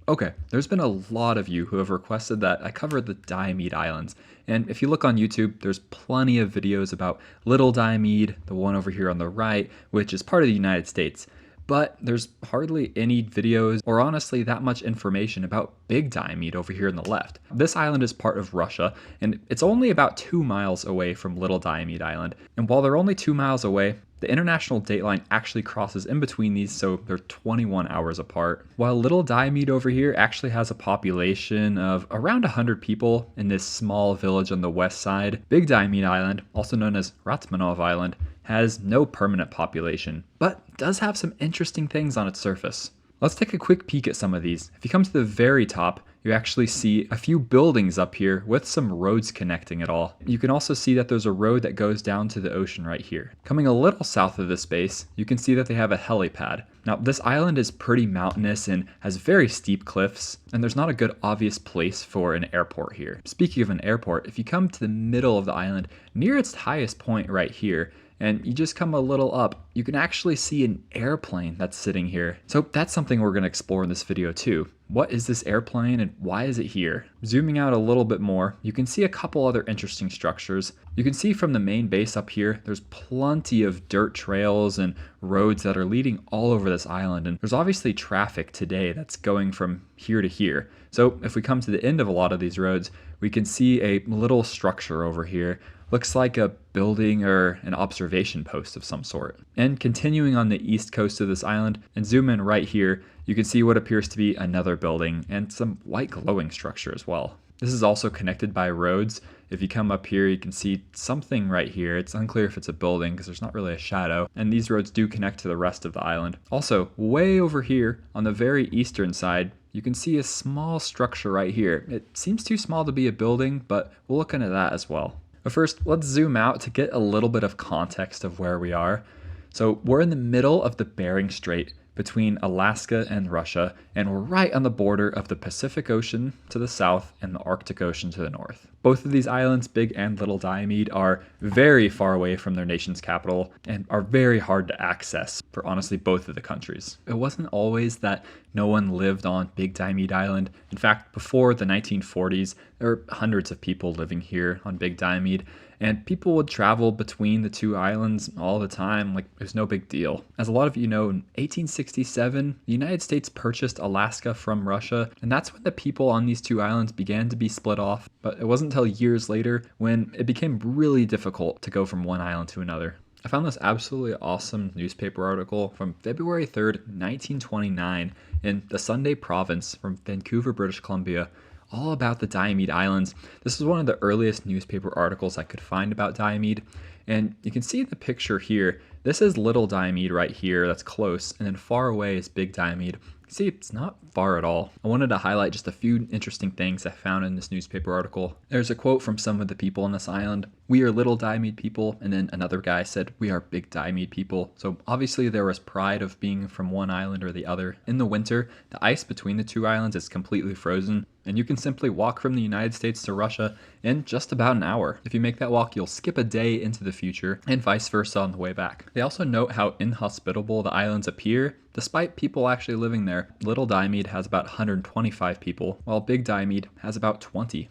Okay, there's been a lot of you who have requested that I cover the Diomede Islands, and if you look on YouTube, there's plenty of videos about Little Diomede, the one over here on the right, which is part of the United States. But there's hardly any videos or honestly that much information about Big Diomede over here on the left. This island is part of Russia, and it's only about 2 miles away from Little Diomede Island. And while they're only 2 miles away, the international date line actually crosses in between these, so they're 21 hours apart. While Little Diomede over here actually has a population of around 100 people in this small village on the west side, Big Diomede Island, also known as Ratmanov Island, has no permanent population, but does have some interesting things on its surface. Let's take a quick peek at some of these. If you come to the very top, you actually see a few buildings up here with some roads connecting it all. You can also see that there's a road that goes down to the ocean right here. Coming a little south of this base, you can see that they have a helipad. Now, this island is pretty mountainous and has very steep cliffs, and there's not a good obvious place for an airport here. Speaking of an airport, if you come to the middle of the island, near its highest point right here, and you just come a little up, you can actually see an airplane that's sitting here. So that's something we're going to explore in this video too. What is this airplane and why is it here? Zooming out a little bit more, you can see a couple other interesting structures. You can see from the main base up here, there's plenty of dirt trails and roads that are leading all over this island. And there's obviously traffic today that's going from here to here. So if we come to the end of a lot of these roads, we can see a little structure over here. Looks like a building or an observation post of some sort. And continuing on the east coast of this island and zoom in right here, you can see what appears to be another building and some white glowing structure as well. This is also connected by roads. If you come up here, you can see something right here. It's unclear if it's a building because there's not really a shadow. And these roads do connect to the rest of the island. Also, way over here on the very eastern side, you can see a small structure right here. It seems too small to be a building, but we'll look into that as well. But first, let's zoom out to get a little bit of context of where we are. So we're in the middle of the Bering Strait between Alaska and Russia, and we're right on the border of the Pacific Ocean to the south and the Arctic Ocean to the north. Both of these islands, Big and Little Diomede, are very far away from their nation's capital and are very hard to access for honestly both of the countries. It wasn't always that no one lived on Big Diomede Island. In fact, before the 1940s, there were hundreds of people living here on Big Diomede, and people would travel between the two islands all the time like it was no big deal. As a lot of you know, in 1867, the United States purchased Alaska from Russia, and that's when the people on these two islands began to be split off. But it wasn't until years later when it became really difficult to go from one island to another. I found this absolutely awesome newspaper article from February 3rd, 1929 in the Sunday Province from Vancouver, British Columbia, all about the Diomede Islands. This is one of the earliest newspaper articles I could find about Diomede. And you can see in the picture here, this is Little Diomede right here, that's close, and then far away is Big Diomede. See, it's not far at all. I wanted to highlight just a few interesting things I found in this newspaper article. There's a quote from some of the people on this island. "We are Little Diomede people," and then another guy said, "We are Big Diomede people." So obviously there was pride of being from one island or the other. In the winter, the ice between the two islands is completely frozen, and you can simply walk from the United States to Russia in just about an hour. If you make that walk, you'll skip a day into the future, and vice versa on the way back. They also note how inhospitable the islands appear, despite people actually living there. Little Diomede has about 125 people, while Big Diomede has about 20.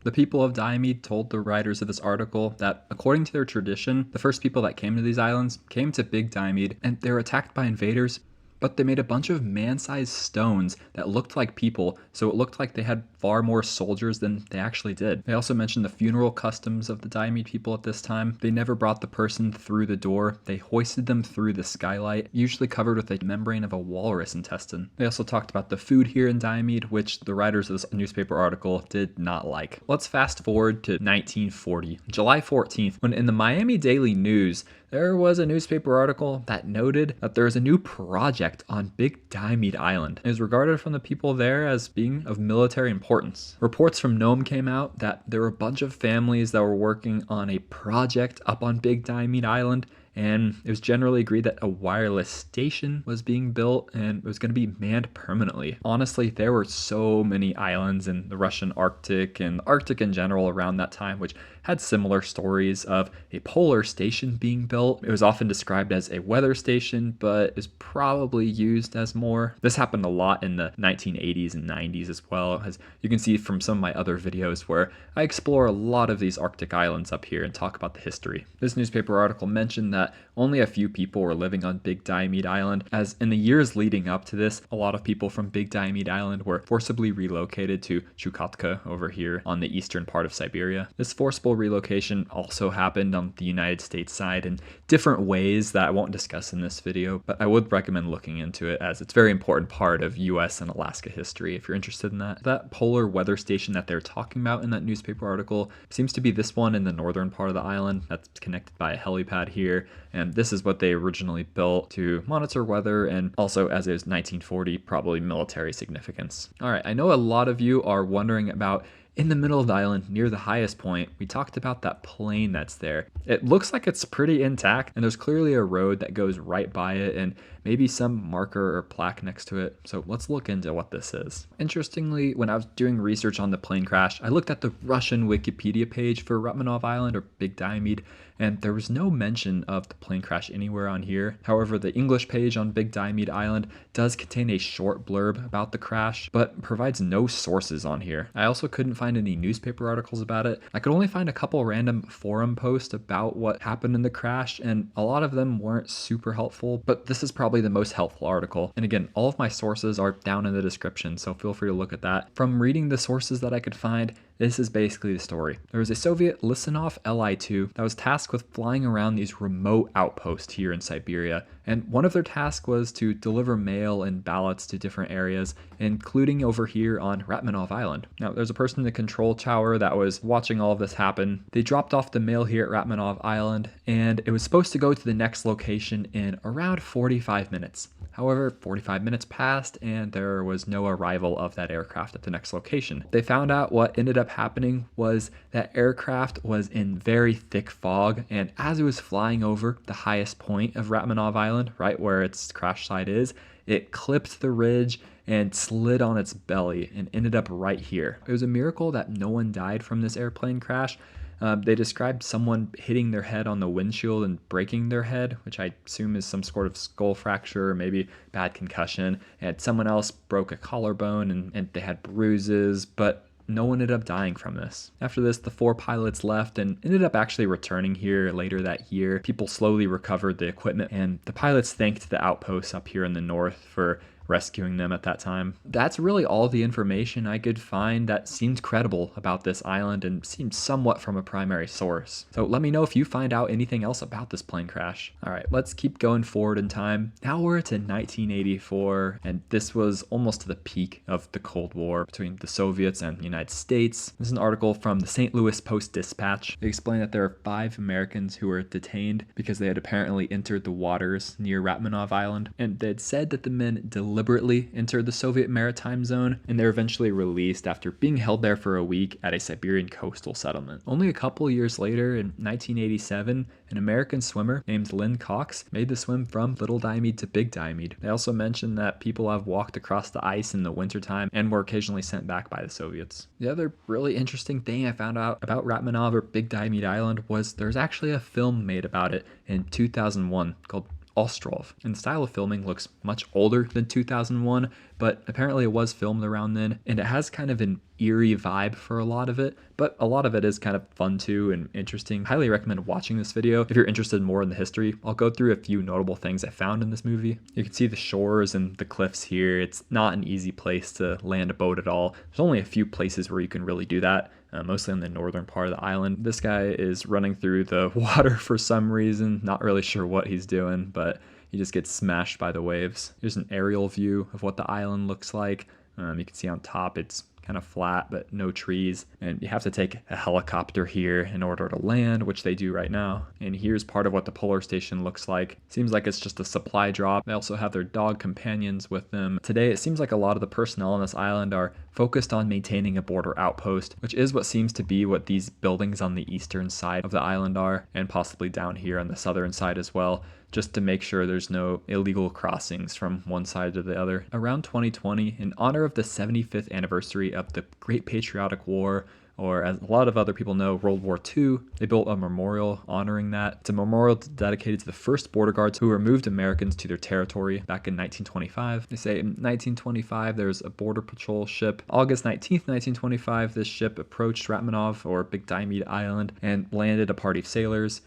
The people of Diomede told the writers of this article that, according to their tradition, the first people that came to these islands came to Big Diomede, and they were attacked by invaders, but they made a bunch of man-sized stones that looked like people, so it looked like they had far more soldiers than they actually did. They also mentioned the funeral customs of the Diomede people at this time. They never brought the person through the door. They hoisted them through the skylight, usually covered with a membrane of a walrus intestine. They also talked about the food here in Diomede, which the writers of this newspaper article did not like. Let's fast forward to 1940, July 14th, when in the Miami Daily News, there was a newspaper article that noted that there is a new project on Big Diomede Island. It was regarded from the people there as being of military importance. Reports from Nome came out that there were a bunch of families that were working on a project up on Big Diomede Island, and it was generally agreed that a wireless station was being built and it was going to be manned permanently. Honestly, there were so many islands in the Russian Arctic and the Arctic in general around that time, which had similar stories of a polar station being built. It was often described as a weather station, but is probably used as more. This happened a lot in the 1980s and 90s as well, as you can see from some of my other videos where I explore a lot of these Arctic islands up here and talk about the history. This newspaper article mentioned that only a few people were living on Big Diomede Island, as in the years leading up to this, a lot of people from Big Diomede Island were forcibly relocated to Chukotka over here on the eastern part of Siberia. This forcible relocation also happened on the United States side in different ways that I won't discuss in this video, but I would recommend looking into it as it's a very important part of US and Alaska history if you're interested in that. That polar weather station that they're talking about in that newspaper article seems to be this one in the northern part of the island that's connected by a helipad here, and this is what they originally built to monitor weather and also, as it was 1940, probably military significance. Alright, I know a lot of you are wondering about in the middle of the island, near the highest point, we talked about that plain that's there. It looks like it's pretty intact, and there's clearly a road that goes right by it, and maybe some marker or plaque next to it. So let's look into what this is. Interestingly, when I was doing research on the plane crash, I looked at the Russian Wikipedia page for Ratmanov Island, or Big Diomede, and there was no mention of the plane crash anywhere on here. However, the English page on Big Diomede Island does contain a short blurb about the crash, but provides no sources on here. I also couldn't find any newspaper articles about it. I could only find a couple random forum posts about what happened in the crash, and a lot of them weren't super helpful, but this is probably the most helpful article. And again, all of my sources are down in the description, so feel free to look at that. From reading the sources that I could find, this is basically the story. There was a Soviet Lisunov Li-2 that was tasked with flying around these remote outposts here in Siberia, and one of their tasks was to deliver mail and ballots to different areas, including over here on Ratmanov Island. Now, there's a person in the control tower that was watching all of this happen. They dropped off the mail here at Ratmanov Island, and it was supposed to go to the next location in around 45 minutes. However, 45 minutes passed and there was no arrival of that aircraft at the next location. They found out what ended up happening was that aircraft was in very thick fog, and as it was flying over the highest point of Ratmanov Island, right where its crash site is, it clipped the ridge and slid on its belly and ended up right here. It was a miracle that no one died from this airplane crash. They described someone hitting their head on the windshield and breaking their head, which I assume is some sort of skull fracture or maybe bad concussion. And someone else broke a collarbone and they had bruises, but no one ended up dying from this. After this, the 4 pilots left and ended up actually returning here later that year. People slowly recovered the equipment, and the pilots thanked the outposts up here in the north for rescuing them at that time. That's really all the information I could find that seemed credible about this island and seemed somewhat from a primary source. So let me know if you find out anything else about this plane crash. Alright, let's keep going forward in time. Now we're to 1984, and this was almost to the peak of the Cold War between the Soviets and the United States. This is an article from the St. Louis Post-Dispatch. They explain that there are 5 Americans who were detained because they had apparently entered the waters near Ratmanov Island, and they had said that the men deliberately entered the Soviet maritime zone, and they were eventually released after being held there for a week at a Siberian coastal settlement. Only a couple years later, in 1987, an American swimmer named Lynn Cox made the swim from Little Diomede to Big Diomede. They also mentioned that people have walked across the ice in the wintertime and were occasionally sent back by the Soviets. The other really interesting thing I found out about Ratmanov or Big Diomede Island was there's actually a film made about it in 2001 called Ostrov. And the style of filming looks much older than 2001, but apparently it was filmed around then, and it has kind of an eerie vibe for a lot of it, but a lot of it is kind of fun too and interesting. Highly recommend watching this video if you're interested more in the history. I'll go through a few notable things I found in this movie. You can see the shores and the cliffs here. It's not an easy place to land a boat at all. There's only a few places where you can really do that. Mostly on the northern part of the island. This guy is running through the water for some reason, not really sure what he's doing, but he just gets smashed by the waves. Here's an aerial view of what the island looks like. You can see on top it's kind of flat, but no trees. And you have to take a helicopter here in order to land, which they do right now. And here's part of what the polar station looks like. Seems like it's just a supply drop. They also have their dog companions with them. Today, it seems like a lot of the personnel on this island are focused on maintaining a border outpost, which is what seems to be what these buildings on the eastern side of the island are, and possibly down here on the southern side as well. just to make sure there's no illegal crossings from one side to the other. Around 2020, in honor of the 75th anniversary of the Great Patriotic War, or as a lot of other people know, World War II, they built a memorial honoring that. It's a memorial dedicated to the first border guards who removed Americans to their territory back in 1925. They say in 1925, there's a border patrol ship. August 19th, 1925, this ship approached Ratmanov, or Big Diomede Island, and landed a party of sailors.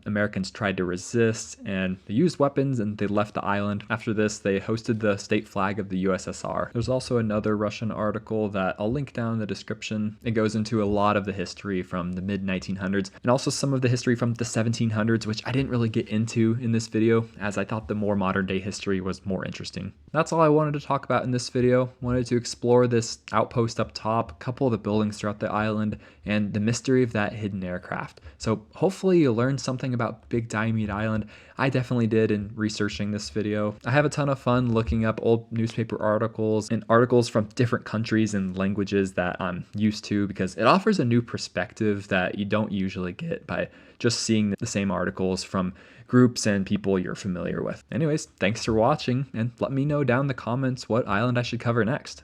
Americans tried to resist and they used weapons and they left the island. After this, they hosted the state flag of the USSR. There's also another Russian article that I'll link down in the description. It goes into a lot of the history from the mid 1900s and also some of the history from the 1700s, which I didn't really get into in this video as I thought the more modern day history was more interesting. That's all I wanted to talk about in this video. Wanted to explore this outpost up top, a couple of the buildings throughout the island, and the mystery of that hidden aircraft. So hopefully you learned something about Big Diomede Island. I definitely did in researching this video. I have a ton of fun looking up old newspaper articles and articles from different countries and languages that I'm used to, because it offers a new perspective that you don't usually get by just seeing the same articles from groups and people you're familiar with. Anyways, thanks for watching, and let me know down in the comments what island I should cover next.